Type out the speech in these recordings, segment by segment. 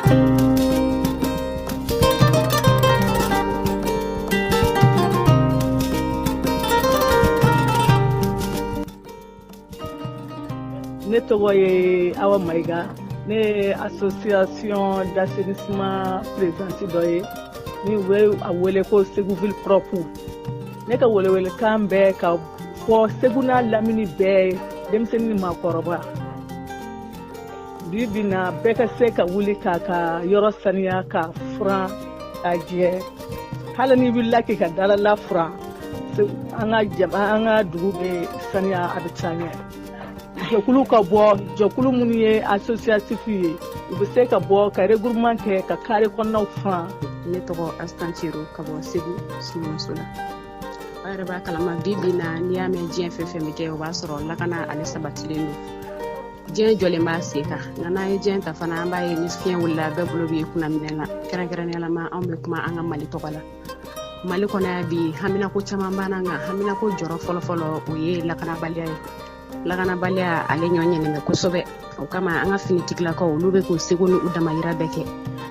Ne tɔgɔ ye Awa Mayiga, ne ye association d'assainissement présidente dɔ ye ni u bɛ a wele ko Segu ville propre. Ne ka welewelekan bɛ ka fɔ Segu n'a lamini bɛɛ denmisɛnnin ni maakɔrɔba. Bi bi in na bɛɛ ka se ka wuli k'a ka yɔrɔ saniya ka furan ka jɛ. Hali n'i wulila k'i ka dalala furan, an ka dugu bɛ saniya a bɛ taa ɲɛ. Jɛkulu ka bɔ, jɛkulu minnu ye associatif ye, u bɛ se ka bɔ ka regroupement kɛ ka carré kɔnɔnaw furan. Ne tɔgɔ Astan Ciro ka bɔ Segu Simanso la. A yɛrɛ b'a kalama bi bi in na n'i y'a mɛn diɲɛ fɛn fɛn bɛ kɛ o b'a sɔrɔ lakana ale sabatilen don. Diɲɛ jɔlen b'a sen kan nka n'an ye diɲɛ ta fana an b'a ye ni fiɲɛ wulila bɛɛ bolo bɛ kunna minɛ na kɛrɛnkɛrɛnneyala anw bɛ kuma an ka Mali tɔgɔ la. Mali kɔnɔ yan bi haminako caman b'an na nka haminako jɔrɔ fɔlɔfɔlɔ o ye lakanabaliya ye. Lakanabaliya ale ɲɔ ɲɛnen bɛ kosɛbɛ o kama an ka finitigilakaw olu bɛ k'u seko ni u damayira bɛɛ kɛ.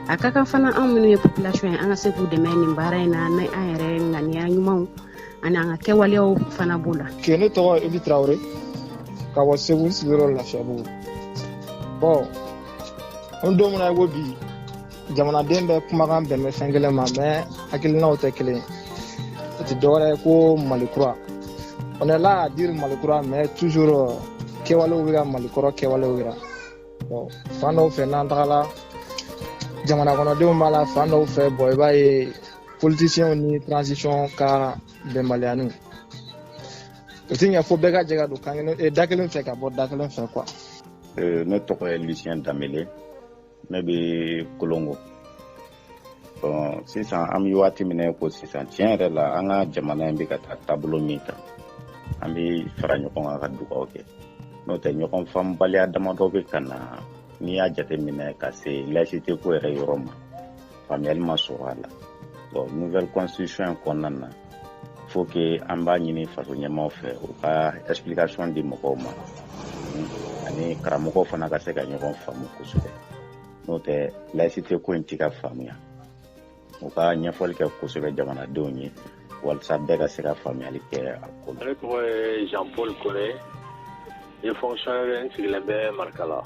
A ka kan fana anw minnu ye population ye an ka se k'u dɛmɛ nin baara in na ni an yɛrɛ ŋaniya ɲumanw ani an ka kɛwaleyaw fana b'o la. Ne tɔgɔ Ibi Traoré ka bɔ Segu sigiyɔrɔ Lafiyabugu. Bon an don min na i ko bi jamanaden bɛ kumakan bɛn bɛ fɛn kelen ma mais hakilinaw tɛ kelen ye. O tɛ dɔwɛrɛ ye ko Mali kura. On est là à dire Mali kura mais toujours kɛwalew bɛ ka Mali kɔrɔ kɛwalew yira. Bon fan dɔw fɛ n'an tagala jamana kɔnɔdenw b'a la fan dɔw fɛ bon i b'a ye politiciens ni transition ka bɛnbaliyaniw. O tɛ ɲɛ fo bɛɛ ka jɛ ka don kan kelen da kelen fɛ ka bɔ da kelen fɛ quoi. Ne tɔgɔ ye Lucien Danbele, ne bɛ Kolongo. Bon sisan an bɛ waati min na ko sisan tiɲɛ yɛrɛ la an ka jamana in bɛ ka taa taabolo min kan an bɛ fara ɲɔgɔn kan ka dugawu kɛ. N'o tɛ ɲɔgɔn faamubaliya damadɔ bɛ ka na n'i y'a jateminɛ ka se laïcité ko yɛrɛ yɔrɔ ma faamuyali ma sɔrɔ a la. Bon nouvelle constitution in kɔnɔna na faut que an b'a ɲini faso ɲɛmaaw fɛ u ka explication di mɔgɔw ma ani karamɔgɔw fana ka se ka ɲɔgɔn faamu kosɛbɛ. N'o tɛ laïcité ko in tɛ ka faamuya u ka ɲɛfɔli kɛ kosɛbɛ jamanadenw ye walasa bɛɛ ka se ka faamuyali kɛ a ko la. Ne tɔgɔ ye Jean Paul Kone, ye fonctionnaire n sigilen bɛ Marikala.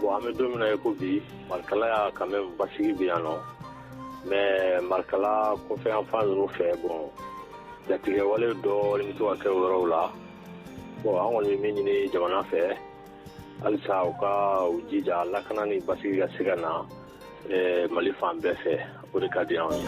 Bon an bɛ don min na ko bi Marikala y'a quand même basigi bi yan nɔ mais Marikala kɔfɛ yan fan ninnu fɛ bon jatigɛ wale dɔɔni bɛ to ka kɛ o yɔrɔw la. Bon an kɔni bɛ min ɲini jamana fɛ halisa u ka u jija lakana ni basigi ka se ka na Mali fan bɛɛ fɛ o de ka di anw ye.